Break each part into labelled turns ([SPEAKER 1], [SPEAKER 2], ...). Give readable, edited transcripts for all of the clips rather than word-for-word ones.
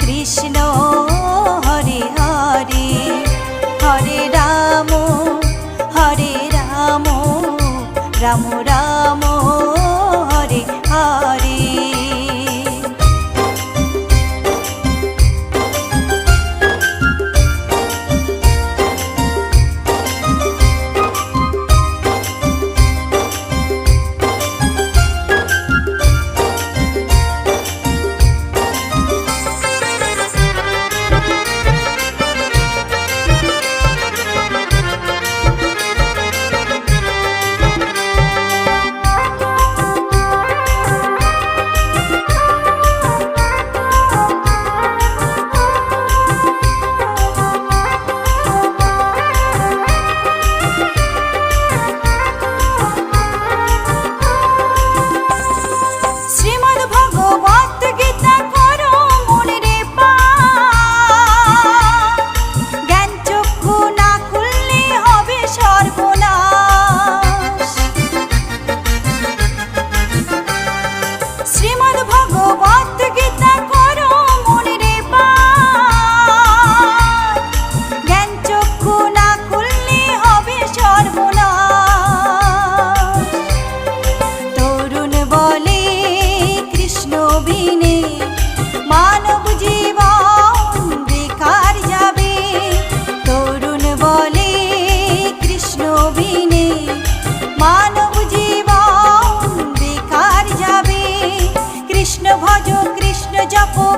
[SPEAKER 1] কৃষ্ণ হরে হরে, হরে রাম রাম রাম হরে হরে।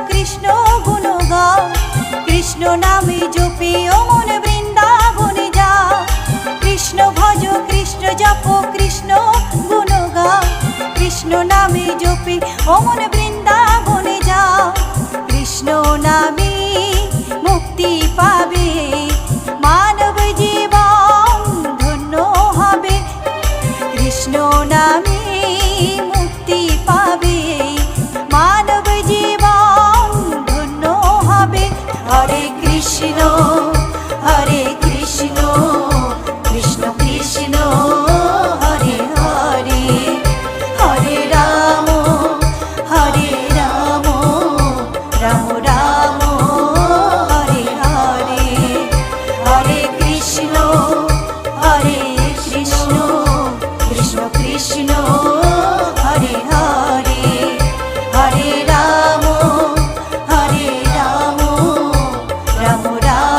[SPEAKER 1] কৃষ্ণ গুণ গাও, কৃষ্ণ নামে জপে ও মন বৃন্দাবনে যাও। কৃষ্ণ ভজ কৃষ্ণ জপ কৃষ্ণ গুণ গাও, কৃষ্ণ নামে জপে ও মন বৃন্দাবনে যাও। কৃষ্ণ নামে মুক্তি পাবে, মানব জীবন ধন্য হবে। কৃষ্ণ নামে মুক্তি পাবে, মানব জীবন ধন্য হবে। হরে কৃষ্ণ কৃষ্ণ কৃষ্ণ হরে হরে, হরে রাম রাম রাম হরে হরে। হরে কৃষ্ণ কৃষ্ণ কৃষ্ণ হরে হরে, হরে রাম রাম রাম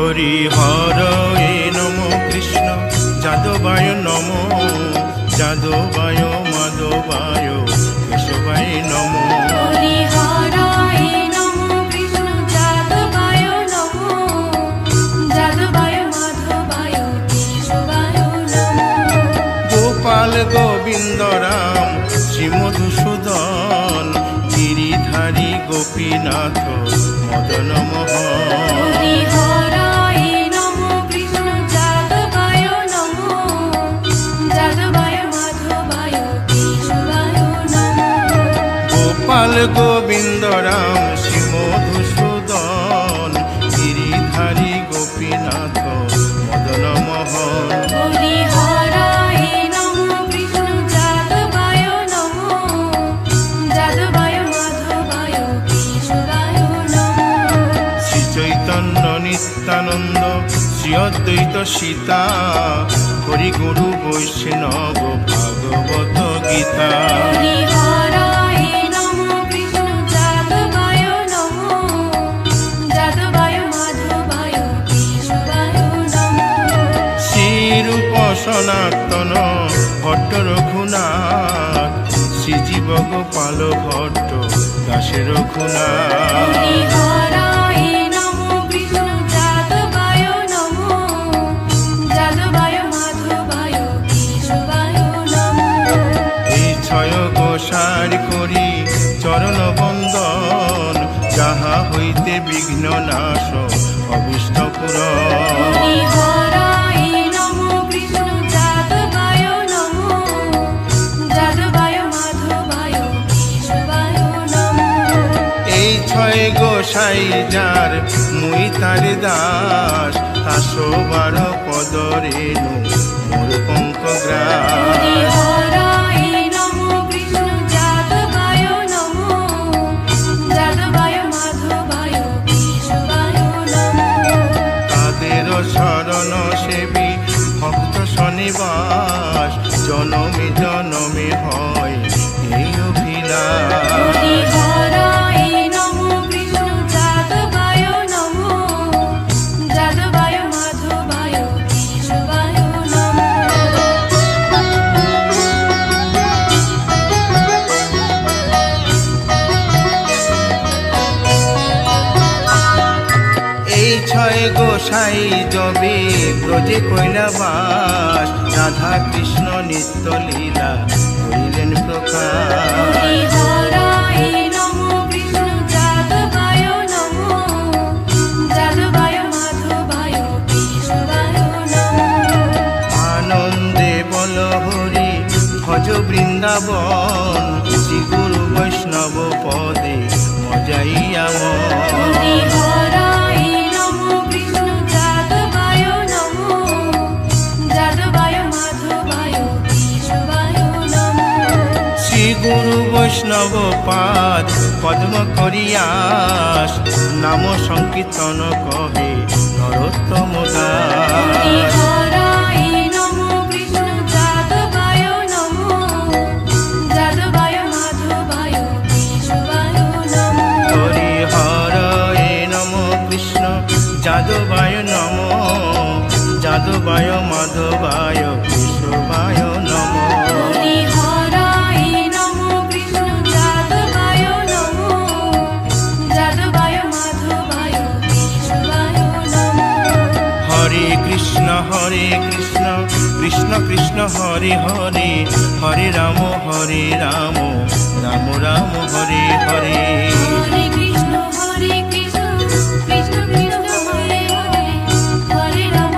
[SPEAKER 2] হরি হরয়ে নম কৃষ্ণ যাদবায় নম যাদবায় মাধবায় কেশবায় নম
[SPEAKER 1] হরি হরায় নমো কৃষ্ণ যাদবায় নমো যাদবায় মাধবায় কেশবায় নমো
[SPEAKER 2] গোপাল গোবিন্দ রাম শ্রী মধুসূদন গিরিধারী গোপীনাথ মদন মোহন
[SPEAKER 1] হরি হরায় নমো কৃষ্ণ যাদবায় নমো যাদবায় মাধবায় কেশবায় নমো
[SPEAKER 2] গোপাল গোবিন্দ রাম শ্রী মধুসূদন গিরিধারী গোপীনাথ মদন মোহন
[SPEAKER 1] হরি হরায় নমো কৃষ্ণ যাদবায় নমো যাদবায় মাধবায় কেশবায় নমো
[SPEAKER 2] শ্রী চৈতন্য নিত্যানন্দ শ্রী অদ্বৈত সীতা হরি গুরু বৈষ্ণব ভাগবত গীতা
[SPEAKER 1] হরি হরায় নমো কৃষ্ণ যাদবায় নমো যাদবায় মাধবায় কেশবায় নমো
[SPEAKER 2] শ্রীরূপ সনাতন ভট্ট রঘুনাথ শ্রীজীব গোপাল ভট্ট দাসের রঘুনাথ
[SPEAKER 1] হরি হরায় নমো কৃষ্ণ যাদবায় নমো যাদবায় মাধবায় কেশবায় নমো
[SPEAKER 2] এই ছয় গোসার করি চরণ বন্দন যাহা হইতে বিঘ্ন নাশ অভিষ্ট পুরন
[SPEAKER 1] হরি হরায় নমো কৃষ্ণ যাদবায় নমো যাদবায় মাধবায় কেশবায় নমো
[SPEAKER 2] এই ছয় গোসাই যার মুই তার দাস তাসো বার পদ রেণু মোর পঙ্ক
[SPEAKER 1] হরি
[SPEAKER 2] গ্রাস
[SPEAKER 1] হরায় নমো কৃষ্ণ যাদবায় নমো যাদবায় মাধবায় কেশবায় নমো
[SPEAKER 2] তাদের শরণ সেবী ভক্ত শনিবাস জনমে জনমে হয় এই অভিলাষ
[SPEAKER 1] হরি হরায় নমো কৃষ্ণ যাদবায় নমো যাদবায় মাধবায় কেশবায় নমো
[SPEAKER 2] এই ছয় গোসাই যবে ব্রজে কৈলাবাস রাধা কৃষ্ণ নিত্য লীলা করিলেন প্রকাশ
[SPEAKER 1] হরি হরায় নমো কৃষ্ণ যাদবায় নমো যাদবায় মাধবায় কেশবায় নমো
[SPEAKER 2] আনন্দে বল হরি ভজ বৃন্দাবন শ্রী গুরু বৈষ্ণব পদে মজাইয়া
[SPEAKER 1] হরি হরায় নমো কৃষ্ণ যাদবায় নমো যাদবায় মাধবায় কেশবায় নমো
[SPEAKER 2] শ্রী গুরু বৈষ্ণব পাদ পদ্ম করিয়াস নাম সংকীর্তন কহে নরোত্তম
[SPEAKER 1] হরি
[SPEAKER 2] দাস
[SPEAKER 1] হরায় নমো কৃষ্ণ যাদবায় নমো যাদবায় মাধবায় কেশবায় নমো
[SPEAKER 2] হরি হরয়ে নম কৃষ্ণ যাদবায় নম যাদবায় মাধবায় কেশবায় নম
[SPEAKER 1] হরি হরায় নমো কৃষ্ণ যাদবায় নমো যাদবায় মাধবায় কেশবায় নমো
[SPEAKER 2] হরে কৃষ্ণ কৃষ্ণ কৃষ্ণ হরে হরে হরে রাম রাম রাম হরে হরে
[SPEAKER 1] হরে কৃষ্ণ কৃষ্ণ কৃষ্ণ হরে হরে হরে রাম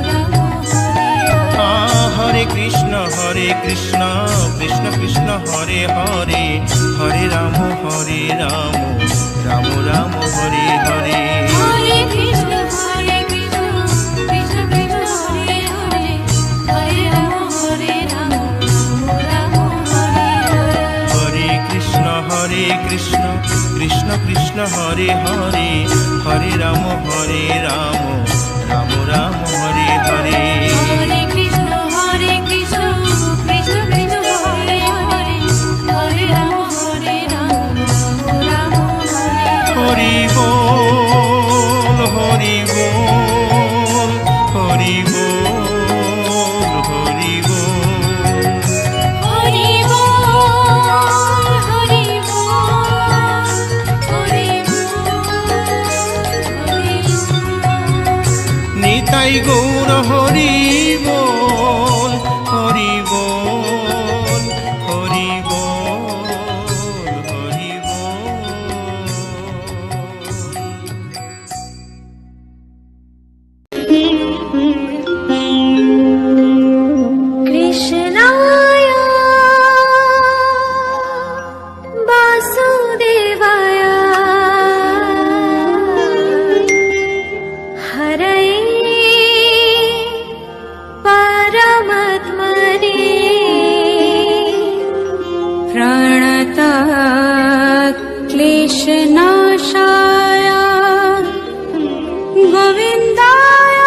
[SPEAKER 1] রাম রাম হরে হরে
[SPEAKER 2] হরে কৃষ্ণ কৃষ্ণ কৃষ্ণ হরে হরে হরে রাম রাম রাম হরে হরে
[SPEAKER 1] হরে কৃষ্ণ কৃষ্ণ কৃষ্ণ কৃষ্ণ হরে হরে হরে রাম রাম হরে হরে
[SPEAKER 2] হরে কৃষ্ণ কৃষ্ণ কৃষ্ণ হরে হরে হরে রাম রাম রাম হরে হরে
[SPEAKER 1] হরে কৃষ্ণ কৃষ্ণ কৃষ্ণ কৃষ্ণ হরে হরে হরে রাম রাম রাম হরে হরে
[SPEAKER 2] হরি বল তাই গৌর হরি বল, হরি বল, হরি বল, হরি বল।
[SPEAKER 1] কৃষ্ণায় বাসুদেবায় হরয়ে পরমাত্মনে প্রণতাৎ ক্লেশনাশায় গোবিন্দায়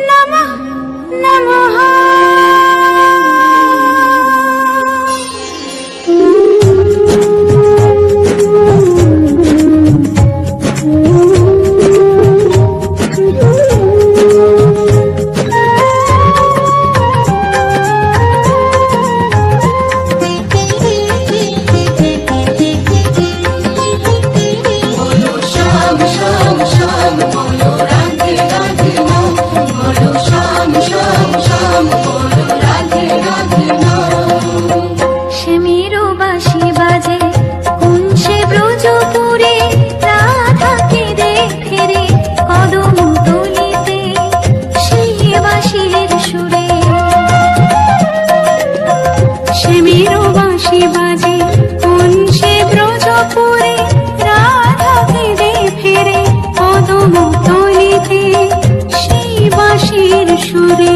[SPEAKER 1] নমঃ নমঃ। শ্যামেরও বাঁশি বাজে কোন সে ব্রজপুরে, রাধাকে দেখে রে কদম তলিতে সেই বাঁশির সুরে। শ্যামেরও বাঁশি বাজে কোন সে ব্রজপুরে, রাধাকে দেখে রে কদম তলিতে সেই বাঁশির সুরে।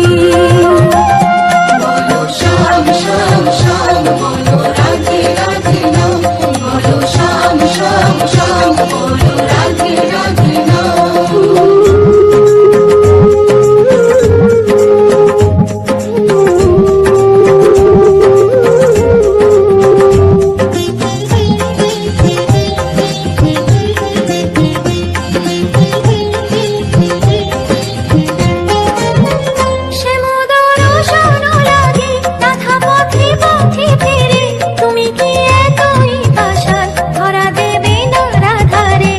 [SPEAKER 1] তুমি কি এতই পাশান, ধরা দেবে না রাধারে।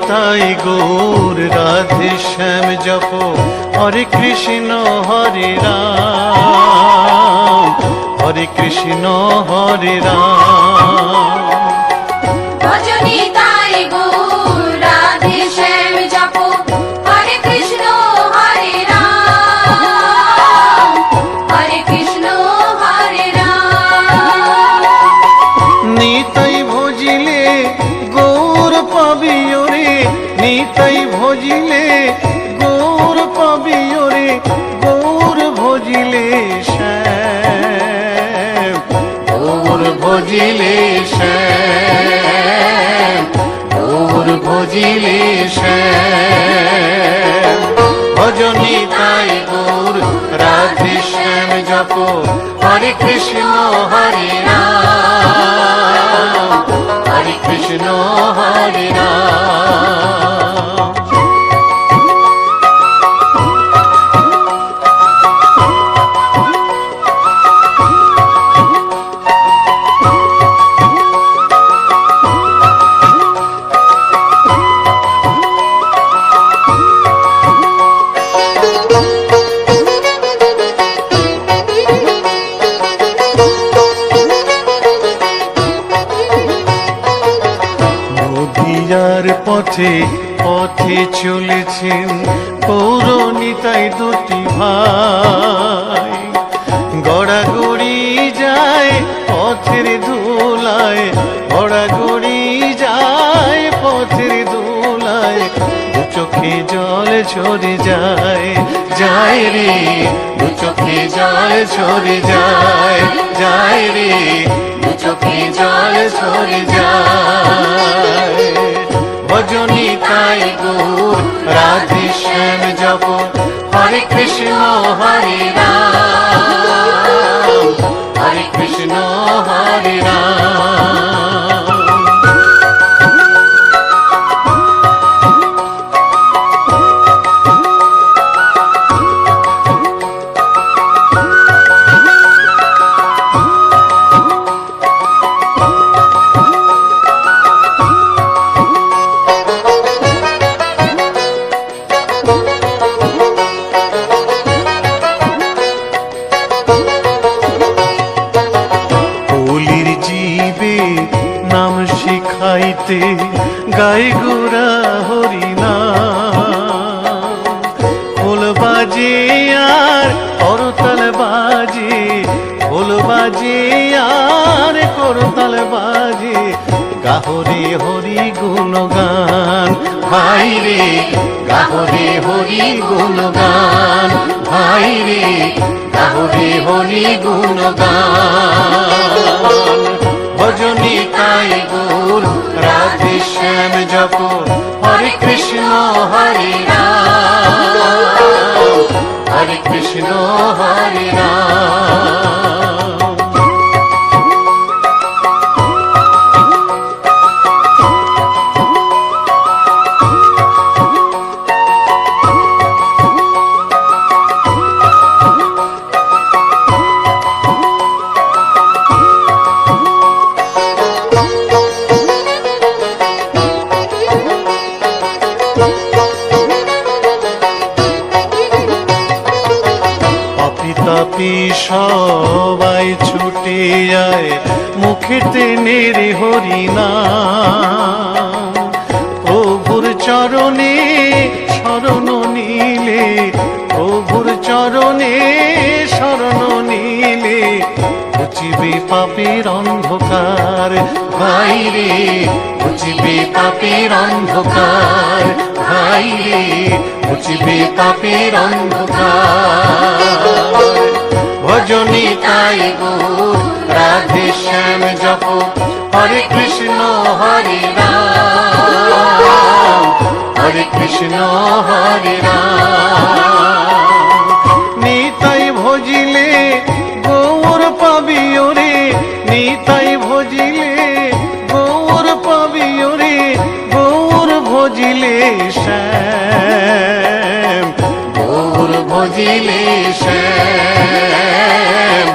[SPEAKER 3] নিতাই গৌর রাধে শ্যাম জপ হরে কৃষ্ণ হরে রাম হরে কৃষ্ণ হরে রাম।
[SPEAKER 4] ভজনি তাই গৌর রাধে শ্যাম জপ হরে কৃষ্ণ হরে রাম হরে কৃষ্ণ হরে রাম।
[SPEAKER 3] নিতাই ভজিলে গৌর পাবি ওরে নিতাই ভজিলে গৌর পাবি ওরে গৌর ভজিলে শ্যাম গৌর ভজিলে শ্যাম গৌর ভজিলে শ্যাম। ভজনি তাই গৌর রাধে শ্যাম জপ হরে কৃষ্ণ হরে রাম হরে কৃষ্ণ হরে রাম। নদিয়ার পথে পথে চলেছেন পৌরনিতাই দুটি ভাই, গড়াগড়ি যায় পথের ধুলায় গড়াগড়ি যায় পথের ধুলায়, দু চোখে জল ঝরে যায় যায় রে দু চোখে জল ঝরে যায় যায় রে দু চোখে জল ঝরে যায়। ভজনি তাই গৌর রাধে শ্যাম জপ হরে কৃষ্ণ হরে রাম হরে কৃষ্ণ হরে রাম। কলির জীবে নাম শিখাইতে গাই গোরা হরি নাম, খোল বাজে আর করতাল বাজে খোল বাজে আর করতাল বাজে, গাহরে হরি গুণগান ভাই রে গাহরে হরি গুণগান ভাই রে গাহরে হরি গুণগান। ভজনি তাই গৌর রাধে শ্যাম জপ হরে কৃষ্ণ হরে রাম হরে কৃষ্ণ হরে রাম। তাপি সবাই ছুটে যায় মুখেতে নেড়ে হরি নাম, প্রভুর চরণে শরণ নিলে প্রভুর চরণে শরণ নিলে ঘুচিবে পাপের অন্ধকার ভাই রে ঘুচিবে পাপের অন্ধকার ভাই রে ঘুচিবে পাপের অন্ধকার। ভজনি তাই গৌর রাধে শ্যাম জপ হরে কৃষ্ণ হরে রাম হরে কৃষ্ণ হরে রাম। নিতাই ভজিলে গৌর পাবি ওরে নিতাই ভজিলে গৌর পাবি ওরে গৌর ভজিলে শ্যাম গৌর ভজিলে শ্যাম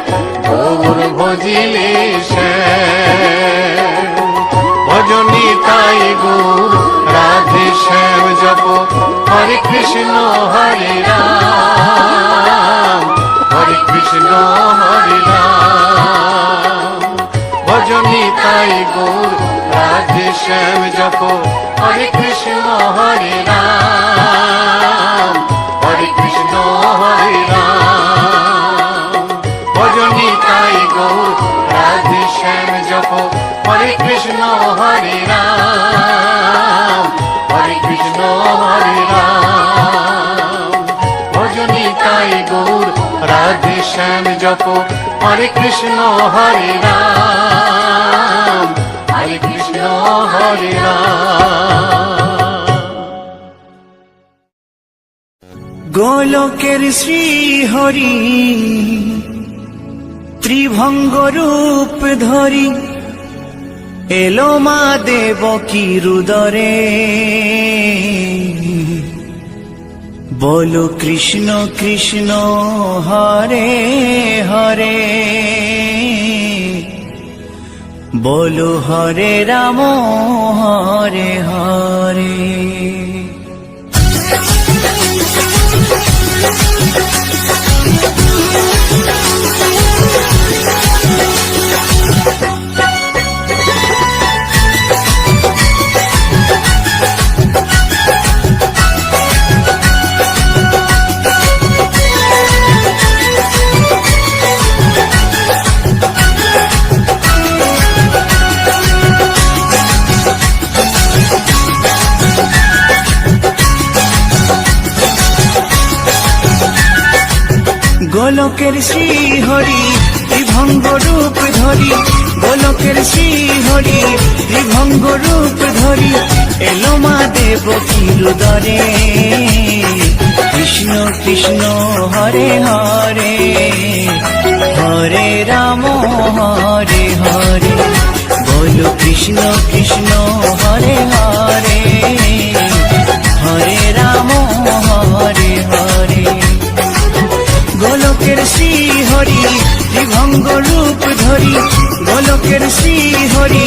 [SPEAKER 3] গৌর ভজিলে শ্যাম। ভজনি তাই গৌর রাধে কৃষ্ণ হরে রাম, হরে কৃষ্ণ হরে রাম। ভজনি তাই গৌর রাধে শ্যাম জপ, হরে কৃষ্ণ হরে রাম, হরে কৃষ্ণ হরে রাম। ভজনি তাই গৌর রাধে শ্যাম জপ, হরে কৃষ্ণ হরে রাম, হরে কৃষ্ণ হরে রাম। ভজনি তাই গৌর রাধে শ্যাম জপ, হরে কৃষ্ণ হরে রাম, হরে কৃষ্ণ হরে রাম।
[SPEAKER 5] গোলকের শ্রী হরি ত্রিভঙ্গ রূপ ধরি এলো মা দেবকী রুদরে। বলো কৃষ্ণ কৃষ্ণ হরে হরে, বলো হরে রাম হরে হরে। গোলকের শ্রী হরি ত্রিভঙ্গ রূপ ধরি, গোলকের শ্রী হরি ত্রিভঙ্গ রূপ ধরি এলো মা দেবকী রুদরে। কৃষ্ণ কৃষ্ণ হরে হরে, হরে রাম হরে হরে। বলো কৃষ্ণ কৃষ্ণ হরে হরে, হরে রাম হরে হরে। গোলকের শ্রী হরি ত্রিভঙ্গ রূপ ধরি, গোলকের শ্রী হরি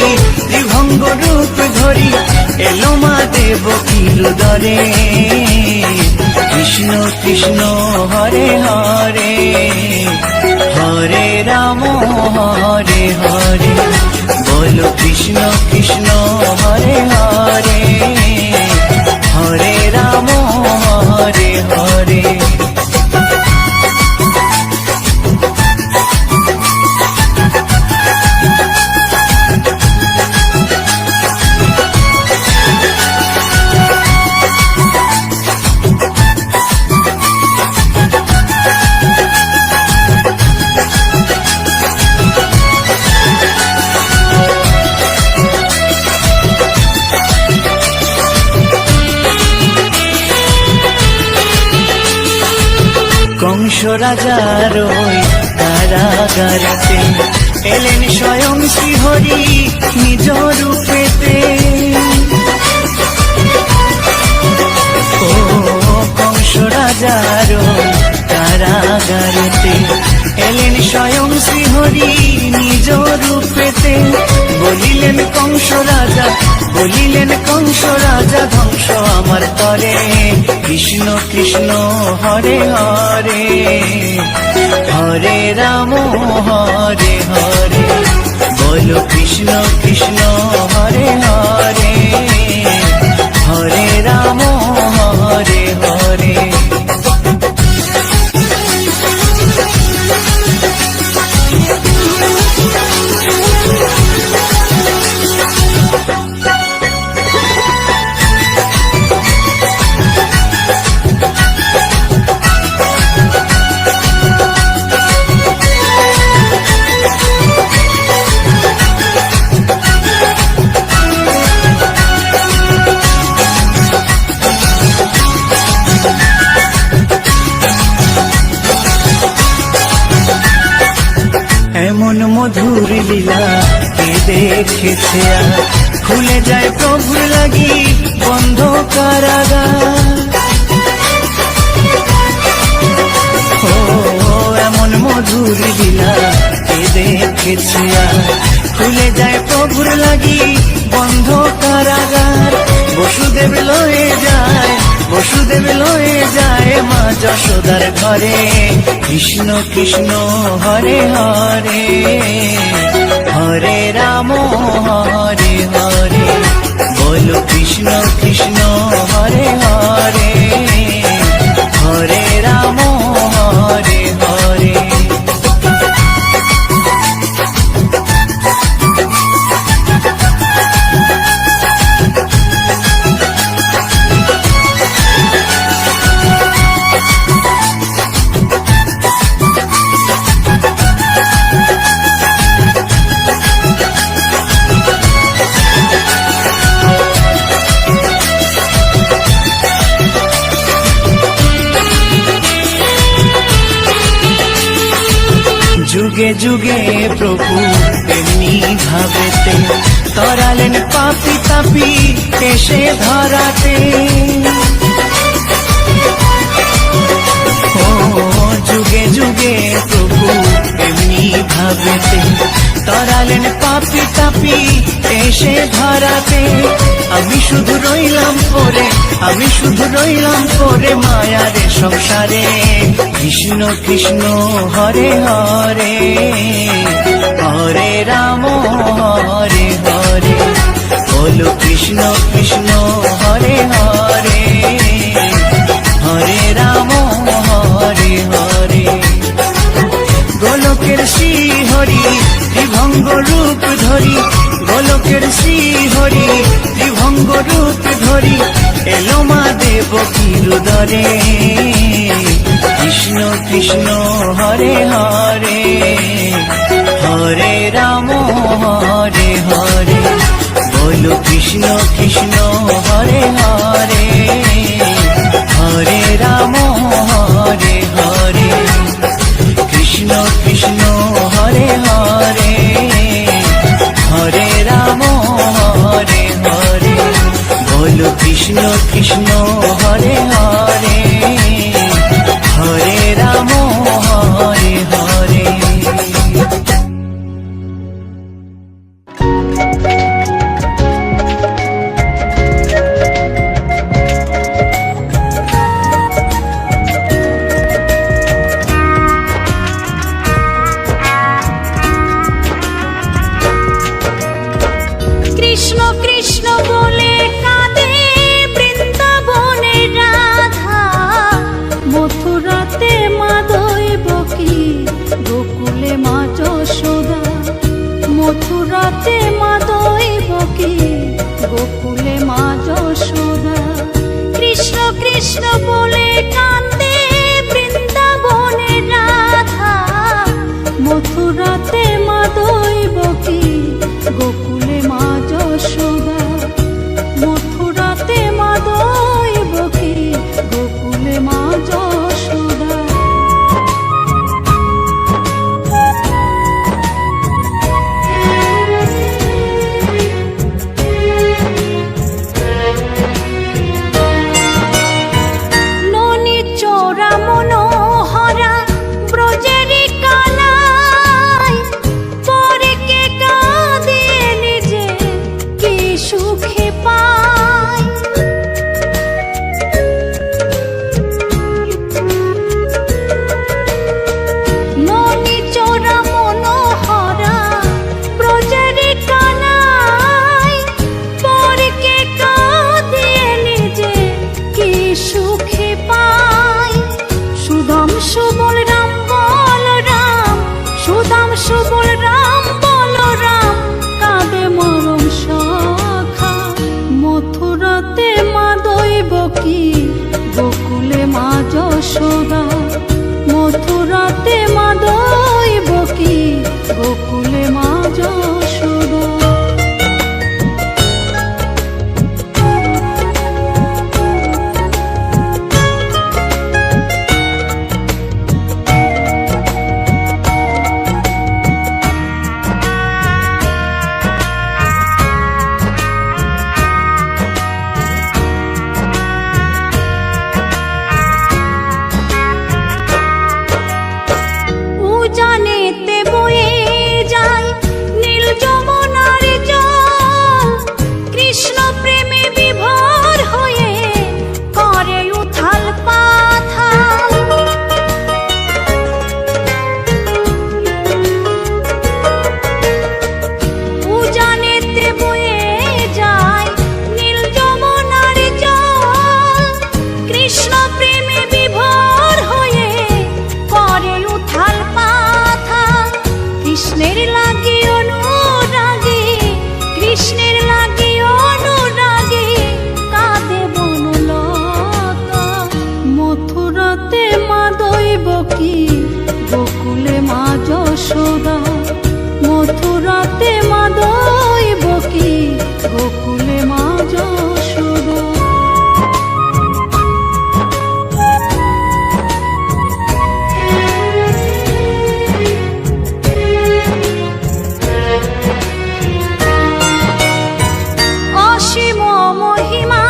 [SPEAKER 5] ত্রিভঙ্গ রূপ ধরি এলো মা দেবকী রুদরে। কৃষ্ণ কৃষ্ণ হরে হরে, হরে রাম হরে হরে। বলো কৃষ্ণ কৃষ্ণ হরে হরে, হরে রাম হরে হরে। কংস রাজার ওই কারাগারেতে এলেন স্বয়ং শ্রীহরি নিজ রূপেতে। ও কংস রাজার ওই কারাগারেতে এলেন স্বয়ং শ্রীহরি নিজ রূপেতে। বলিলেন কংস রাজা, বলিলেন কংস রাজা ধ্বংস আমার করে। কৃষ্ণ কৃষ্ণ হরে হরে, হরে রাম হরে হরে। বলো কৃষ্ণ কৃষ্ণ হরে হরে, হরে রাম হরে হরে। এমন মধুর লীলা কে দেখেছে আর, খুলে যায় প্রভুর লাগি বন্ধ কারাগার। ও এমন মধুর লীলা কে দেখেছে আর, খুলে যায় প্রভুর লাগি বন্ধ কারাগার। বসুদেব লয়ে যায়, বসুদেব লয়ে যায় মা যশোদার ঘরে। কৃষ্ণ কৃষ্ণ হরে হরে, হরে রাম হরে হরে, বলো কৃষ্ণ কৃষ্ণ হরে হরে, হরে রাম হরে হরে। যুগে যুগে প্রভু এমনি ভাবেতে তরালেন পাপি তাপি এসে ধরাতে। ও যুগে যুগে প্রভু এমনি ভাবেতে তরালেন পাপি তাপি এসে ধরাতে। আমি শুধু রইলাম পরে, আমি শুধু রইলাম পরে মায়ারে সংসারে। কৃষ্ণ কৃষ্ণ হরে হরে, হরে রাম হরে হরে, বলো কৃষ্ণ কৃষ্ণ হরে হরে, হরে রাম হরে হরে। গোলকের শ্রী হরি ত্রিভঙ্গ রূপ ধরি, গোলকের শ্রী হরি ত্রিভঙ্গ রূপ ধরি, এলো মা দেবকীর উদরে। কৃষ্ণ কৃষ্ণ হরে হরে, হরে রাম হরে হরে, বলো কৃষ্ণ কৃষ্ণ হরে হরে, হরে রাম হরে হরে। কৃষ্ণ কৃষ্ণ হরে হরে, হরে রাম হরে হরে, বলো কৃষ্ণ কৃষ্ণ হরে হরে, হরে রাম হরে হরে।
[SPEAKER 1] কৃষ্ণ কৃষ্ণ বলে কাঁদে বৃন্দাবনে গোকুলে মা যশোদা, মথুরাতে মা দৈবকী, গোকুলে মা যশোদা। অসীম মহিমা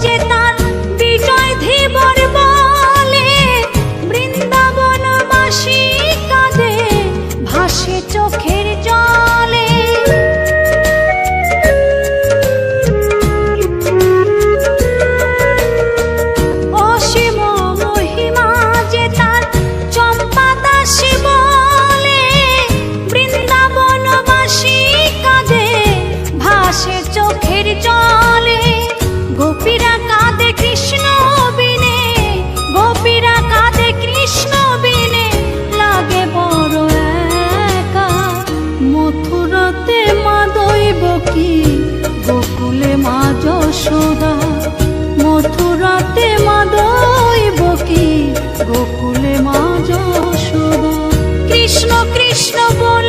[SPEAKER 1] যে তার বিজয় ধীবর বলে, বৃন্দাবনবাসী কাঁদে ভাসে চোখের জলে। অসীম মহিমা যে তার চম্পা দাসী বলে, বৃন্দাবনবাসী কাঁদে ভাসে চোখের জলে। গোপীরা কাঁদে কৃষ্ণ বিনে, গোপীরা কাঁদে কৃষ্ণ বিনে, লাগে বড় একা। মথুরাতে মা দৈবকী, গোকুলে মা যশোদা, মথুরাতে মা দৈবকী, গোকুলে মা যশোদা। কৃষ্ণ কৃষ্ণ বলে